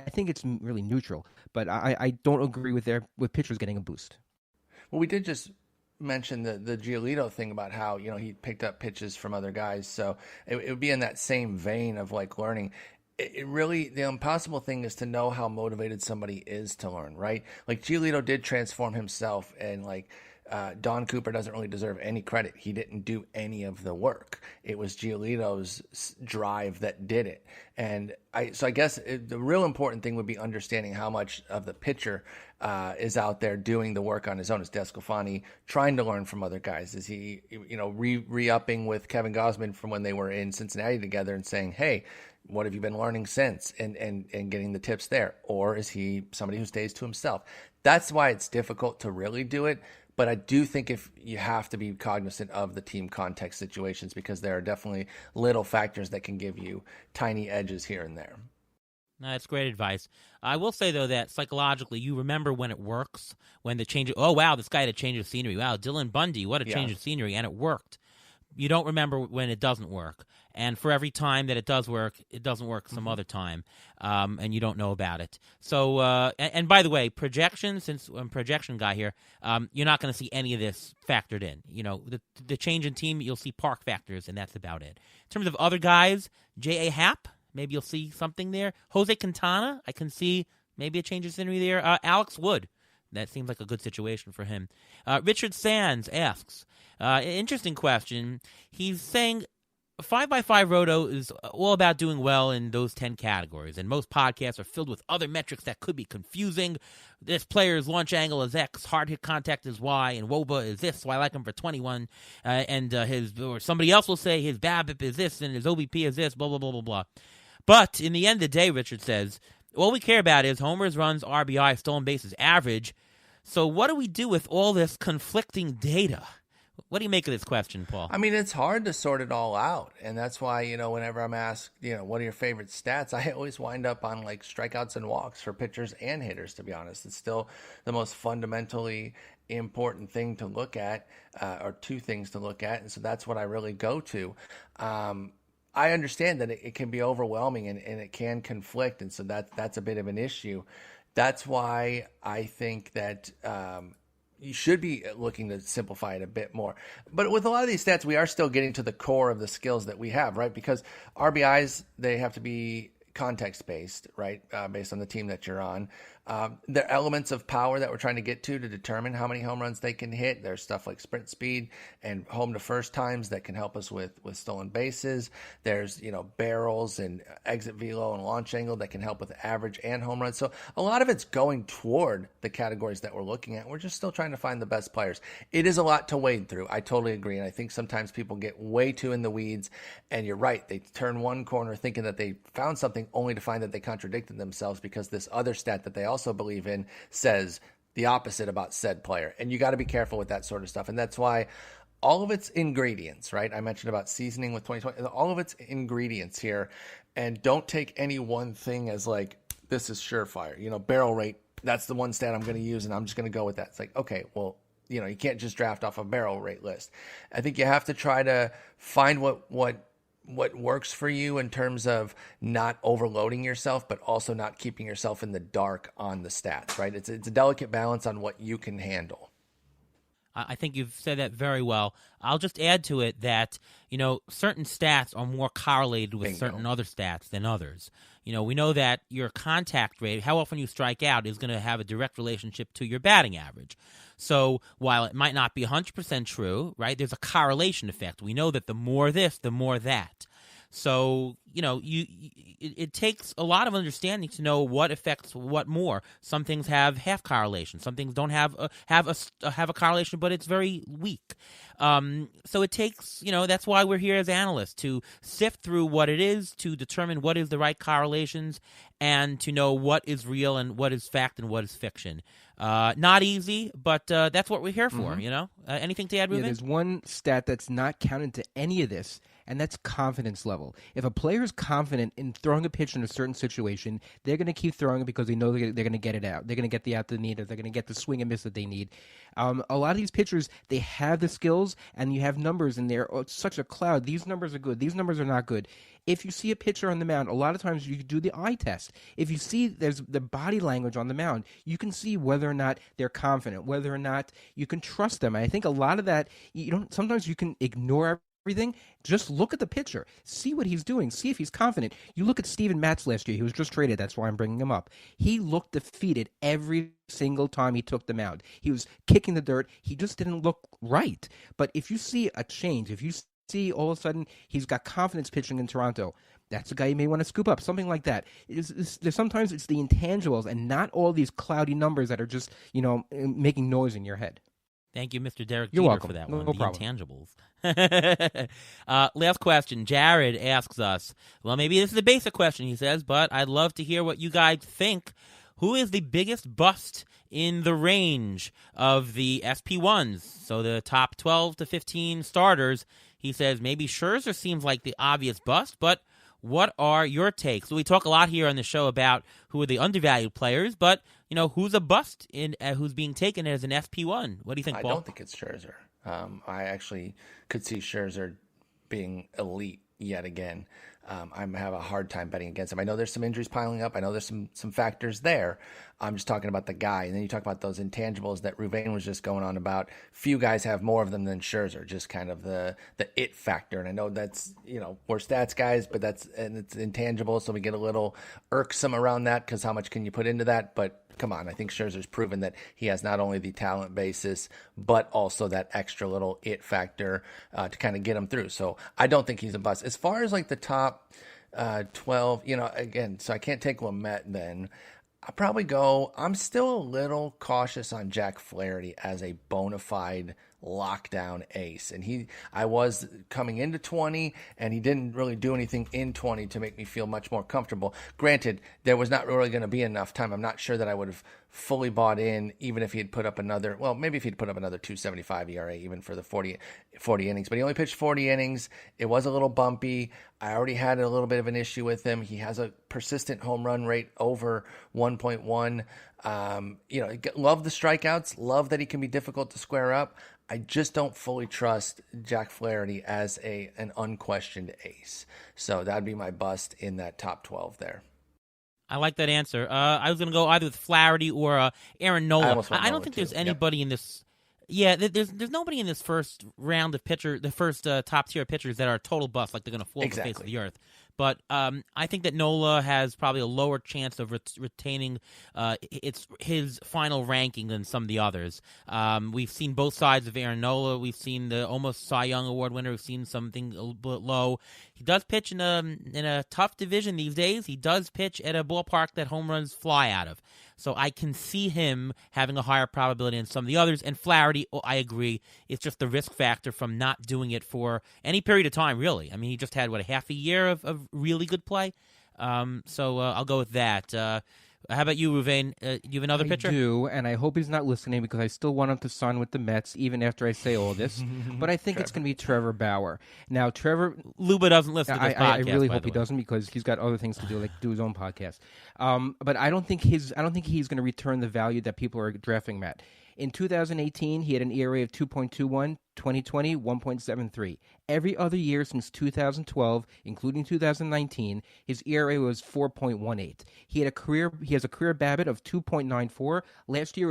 think it's really neutral. But I don't agree with pitchers getting a boost. Well, we did just mention the Giolito thing about how, he picked up pitches from other guys. So it would be in that same vein of like learning. It really, the impossible thing is to know how motivated somebody is to learn, right? Like Giolito did transform himself, and like Don Cooper doesn't really deserve any credit. He didn't do any of the work. It was Giolito's drive that did it. And I guess the real important thing would be understanding how much of the pitcher is out there doing the work on his own. Is DeSclafani trying to learn from other guys? Is he, re-upping with Kevin Gausman from when they were in Cincinnati together and saying, hey, what have you been learning since, and getting the tips there? Or is he somebody who stays to himself? That's why it's difficult to really do it. But I do think if you have to be cognizant of the team context situations, because there are definitely little factors that can give you tiny edges here and there. No, that's great advice. I will say, though, that psychologically, you remember when it works, when the change – oh, wow, this guy had a change of scenery. Wow, Dylan Bundy, what a change of scenery, and it worked. You don't remember when it doesn't work. And for every time that it does work, it doesn't work some other time, and you don't know about it. So, and by the way, projection, since I'm a projection guy here, you're not going to see any of this factored in. The change in team, you'll see park factors, and that's about it. In terms of other guys, J.A. Happ, maybe you'll see something there. Jose Quintana, I can see maybe a change of scenery there. Alex Wood, that seems like a good situation for him. Richard Sands asks, interesting question. He's saying 5x5 Roto is all about doing well in those 10 categories, and most podcasts are filled with other metrics that could be confusing. This player's launch angle is X, hard hit contact is Y, and WOBA is this, so I like him for 21. Or somebody else will say his BABIP is this, and his OBP is this, blah, blah, blah, blah, blah. But in the end of the day, Richard says, all we care about is homers, runs, RBI, stolen bases, average. So what do we do with all this conflicting data? What do you make of this question, Paul? I mean, it's hard to sort it all out. And that's why, whenever I'm asked, what are your favorite stats, I always wind up on like strikeouts and walks for pitchers and hitters, to be honest. It's still the most fundamentally important thing to look at, or two things to look at. And so that's what I really go to. I understand that it can be overwhelming and it can conflict. And so that's a bit of an issue. That's why I think that you should be looking to simplify it a bit more. But with a lot of these stats, we are still getting to the core of the skills that we have, right? Because RBIs, they have to be context-based, right, based on the team that you're on. There are elements of power that we're trying to get to determine how many home runs they can hit. There's stuff like sprint speed and home to first times that can help us with stolen bases. There's, barrels and exit velo and launch angle that can help with average and home runs. So a lot of it's going toward the categories that we're looking at. We're just still trying to find the best players. It is a lot to wade through. I totally agree. And I think sometimes people get way too in the weeds, and you're right. They turn one corner thinking that they found something only to find that they contradicted themselves because this other stat that they also believe in says the opposite about said player. And you got to be careful with that sort of stuff. And that's why all of its ingredients, right? I mentioned about seasoning with 2020, all of its ingredients here. And don't take any one thing as like, this is surefire. Barrel rate, that's the one stat I'm going to use, and I'm just going to go with that. It's like, okay, well, you can't just draft off a barrel rate list. I think you have to try to find what works for you in terms of not overloading yourself, but also not keeping yourself in the dark on the stats, right? It's a delicate balance on what you can handle. I think you've said that very well. I'll just add to it that, certain stats are more correlated with certain other stats than others. We know that your contact rate, how often you strike out, is going to have a direct relationship to your batting average. So while it might not be 100% true, right, there's a correlation effect. We know that the more this, the more that. So, it takes a lot of understanding to know what affects what more. Some things have half correlation. Some things don't have a correlation, but it's very weak. So it takes, that's why we're here as analysts, to sift through what it is, to determine what is the right correlations, and to know what is real and what is fact and what is fiction. Not easy, but that's what we're here for, Anything to add, Ruben? There's one stat that's not counted to any of this, and that's confidence level. If a player is confident in throwing a pitch in a certain situation, they're going to keep throwing it because they know they're going to get it out. They're going to get the out they need, or they're going to get the swing and miss that they need. A lot of these pitchers, they have the skills, and you have numbers in there. Oh, it's such a cloud. These numbers are good. These numbers are not good. If you see a pitcher on the mound, a lot of times you do the eye test. If you see there's the body language on the mound, you can see whether or not they're confident, whether or not you can trust them. And I think a lot of that, sometimes you can ignore everything. Just look at the pitcher. See what he's doing. See if he's confident. You look at Steven Matz last year. He was just traded. That's why I'm bringing him up. He looked defeated every single time he took the mound. He was kicking the dirt. He just didn't look right. But if you see a change, if you see all of a sudden he's got confidence pitching in Toronto, that's a guy you may want to scoop up, something like that. Sometimes it's the intangibles and not all these cloudy numbers that are just making noise in your head. Thank you, Mr. Derek You're Jeter, welcome. for that No one. The problem. intangibles. Last question. Jared asks us, well, maybe this is a basic question, he says, but I'd love to hear what you guys think. Who is the biggest bust in the range of the SP1s? So the top 12 to 15 starters. He says maybe Scherzer seems like the obvious bust, but what are your takes? So we talk a lot here on the show about who are the undervalued players, but who's a bust in who's being taken as an FP1? What do you think, Paul? I don't think it's Scherzer. I actually could see Scherzer being elite yet again. I have a hard time betting against him. I know there's some injuries piling up. I know there's some factors there. I'm just talking about the guy. And then you talk about those intangibles that Ruvain was just going on about. Few guys have more of them than Scherzer, just kind of the it factor. And I know that's, we're stats guys, but it's intangible. So we get a little irksome around that because how much can you put into that? But come on, I think Scherzer's proven that he has not only the talent basis, but also that extra little it factor to kind of get him through. So I don't think he's a bust. As far as like the top 12, again, so I can't take Lamet then. I'm still a little cautious on Jack Flaherty as a bona fide lockdown ace. And I was coming into 20, and he didn't really do anything in 20 to make me feel much more comfortable. Granted, there was not really going to be enough time. I'm not sure that I would have fully bought in, even if he had put up maybe if he'd put up another 2.75 ERA, even for the 40 innings. But he only pitched 40 innings. It was a little bumpy. I already had a little bit of an issue with him. He has a persistent home run rate over 1.1. Love the strikeouts. Love that he can be difficult to square up. I just don't fully trust Jack Flaherty as an unquestioned ace. So that'd be my bust in that top 12 there. I like that answer. I was going to go either with Flaherty or Aaron Nola. I don't think there's anybody in this. Yeah, there's nobody in this first round of the first top tier pitchers that are total bust, like they're going to fall off the face of the earth. But I think that Nola has probably a lower chance of retaining his final ranking than some of the others. We've seen both sides of Aaron Nola. We've seen the almost Cy Young Award winner. We've seen something a little bit low. He does pitch in a tough division these days. He does pitch at a ballpark that home runs fly out of. So I can see him having a higher probability than some of the others. And Flaherty, I agree, it's just the risk factor from not doing it for any period of time, really. I mean, he just had, a half a year of really good play? So I'll go with that. How about you, Ruvain? Do you have another pitcher? I do, and I hope he's not listening because I still want him to sign with the Mets, even after I say all this. But I think it's going to be Trevor Bauer. Now, Trevor... Luba doesn't listen to this podcast, I really hope he doesn't because he's got other things to do, like do his own podcast. But I don't think he's going to return the value that people are drafting him at. In 2018, he had an ERA of 2.21, 2020, 1.73. Every other year since 2012, including 2019, his ERA was 4.18. He has a career BABIP of 2.94. Last year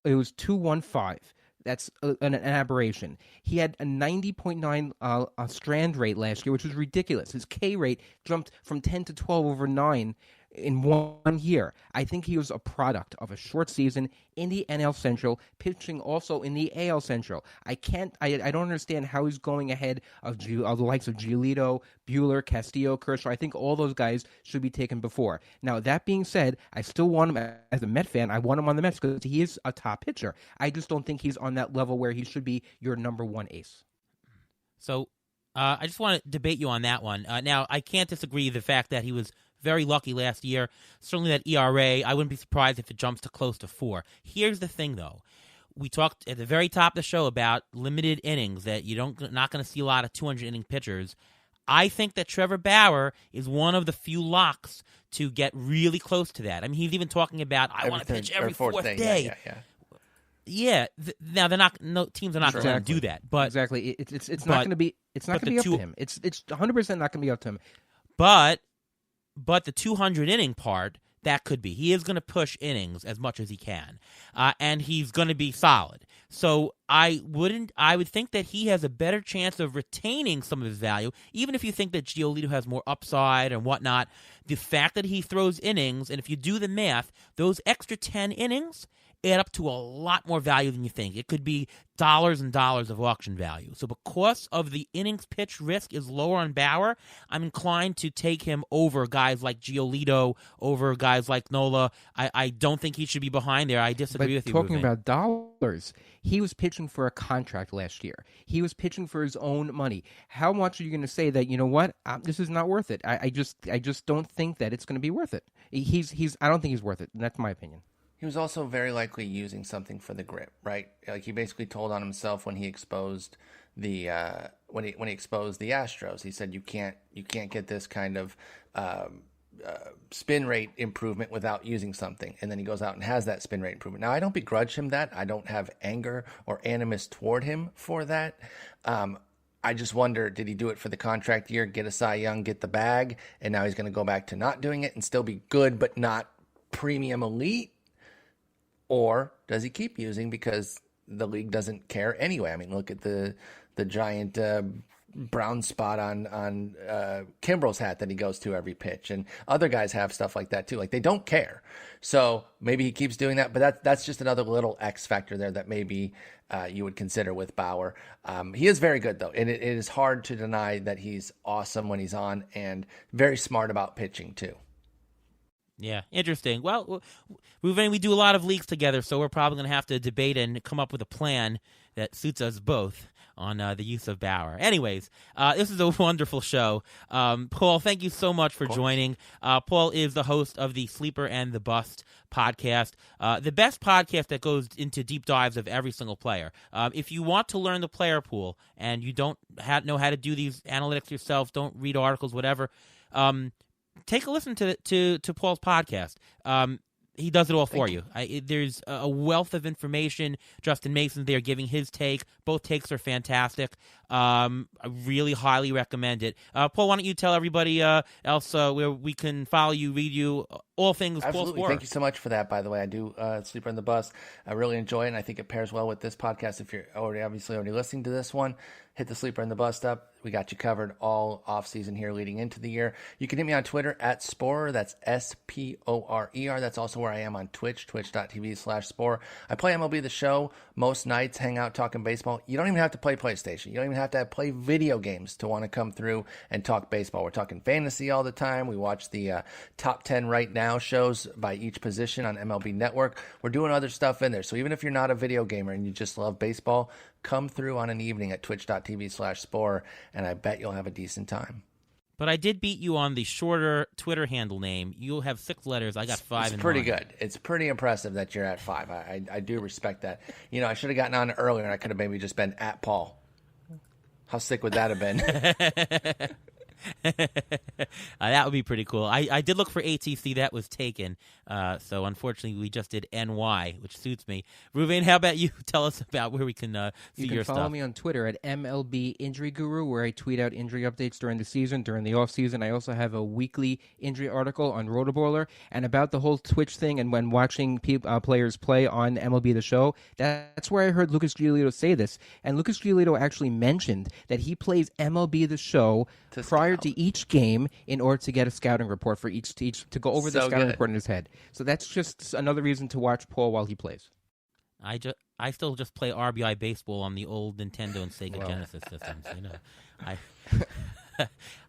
it was 2.15. That's an aberration. He had a 90.9 strand rate last year, which was ridiculous. His K rate jumped from 10 to 12 over 9 in 1 year. I think he was a product of a short season in the NL Central, pitching also in the AL Central. I don't understand how he's going ahead of the likes of Giolito, Buehler, Castillo, Kershaw. I think all those guys should be taken before. Now, that being said, I still want him as a Met fan. I want him on the Mets because he is a top pitcher. I just don't think he's on that level where he should be your number one ace. So I just want to debate you on that one. Now, I can't disagree the fact that he was very lucky last year. Certainly that ERA, I wouldn't be surprised if it jumps to close to 4. Here's the thing, though. we talked at the very top of the show about limited innings, that not going to see a lot of 200-inning pitchers. I think that Trevor Bauer is one of the few locks to get really close to that. I mean, he's even talking about, I want to pitch every fourth day. Yeah. Now teams are not going to do that, but exactly, it's not going to be up to him. It's 100% not going to be up to him. But the 200-inning part, that could be. He is going to push innings as much as he can, and he's going to be solid. So I would think that he has a better chance of retaining some of his value, even if you think that Giolito has more upside and whatnot. The fact that he throws innings, and if you do the math, those extra 10 innings add up to a lot more value than you think. It could be dollars and dollars of auction value. So because of the innings pitch risk is lower on Bauer, I'm inclined to take him over guys like Giolito, over guys like Nola. I don't think he should be behind there. I disagree with you. Talking about dollars, he was pitching for a contract last year. He was pitching for his own money. How much are you going to say that, you know what, this is not worth it? I just don't think that it's going to be worth it. I don't think he's worth it. That's my opinion. He was also very likely using something for the grip, right? Like he basically told on himself when he exposed the when he exposed the Astros. He said you can't get this kind of spin rate improvement without using something, and then he goes out and has that spin rate improvement. Now I don't begrudge him that. I don't have anger or animus toward him for that. I just wonder, did he do it for the contract year, get a Cy Young, get the bag, and now he's going to go back to not doing it and still be good but not premium elite? Or does he keep using because the league doesn't care anyway? I mean, look at the giant brown spot on Kimbrel's hat that he goes to every pitch, and other guys have stuff like that too. Like they don't care. So maybe he keeps doing that, but that's just another little X factor there that maybe you would consider with Bauer. He is very good though, and it is hard to deny that he's awesome when he's on, and very smart about pitching too. Yeah, interesting. Well, we do a lot of leagues together, so we're probably going to have to debate and come up with a plan that suits us both on the use of Bauer. Anyways, this is a wonderful show. Paul, thank you so much for joining. Paul is the host of the Sleeper and the Bust podcast, the best podcast that goes into deep dives of every single player. If you want to learn the player pool and you don't know how to do these analytics yourself, don't read articles, whatever, take a listen to Paul's podcast. He does it all for you. There's a wealth of information. Justin Mason's there giving his take. Both takes are fantastic. I really highly recommend it. Paul, why don't you tell everybody else where we can follow you, read you, all things Absolutely. Paul Sporer. Thank you so much for that, by the way. I do Sleeper on the Bus. I really enjoy it, and I think it pairs well with this podcast. If you're already listening to this one, hit the Sleeper and the Bust up. We got you covered all off-season here leading into the year. You can hit me on Twitter at Sporer. That's Sporer. That's also where I am on Twitch, twitch.tv/Sporer. I play MLB The Show most nights, hang out, talking baseball. You don't even have to play PlayStation. You don't even have to play video games to want to come through and talk baseball. We're talking fantasy all the time. We watch the top 10 right now shows by each position on MLB Network. We're doing other stuff in there. So even if you're not a video gamer and you just love baseball, come through on an evening at twitch.tv/Sporer, and I bet you'll have a decent time. But I did beat you on the shorter Twitter handle name. You'll have 6 letters. I got 5. It's pretty good. It's pretty impressive that you're at 5. I do respect that. You know, I should have gotten on earlier, and I could have maybe just been at Paul. How sick would that have been? That would be pretty cool. I did look for ATC. That was taken. So unfortunately, we just did NY, which suits me. Ruvain, how about you? Tell us about where we can see your stuff. You can follow me on Twitter at MLB Injury Guru, where I tweet out injury updates during the season, during the off season. I also have a weekly injury article on Rotoballer, and about the whole Twitch thing. And when watching players play on MLB The Show, that's where I heard Lucas Giolito say this. And Lucas Giolito actually mentioned that he plays MLB The Show prior to each game in order to get a scouting report for each to go over the scouting report in his head. So that's just another reason to watch Paul while he plays. I still just play RBI baseball on the old Nintendo and Sega Genesis systems. You know,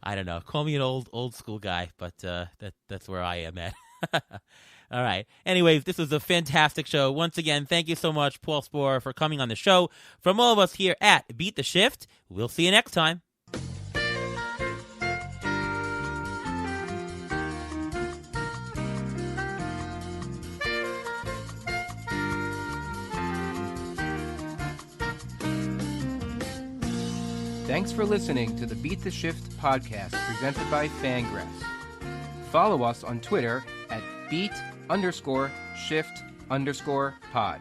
I don't know. Call me an old school guy, but that's where I am at. All right. Anyways, this was a fantastic show. Once again, thank you so much, Paul Sporer, for coming on the show. From all of us here at Beat the Shift, we'll see you next time. Thanks for listening to the Beat the Shift podcast presented by Fangraphs. Follow us on Twitter at beat_shift_pod.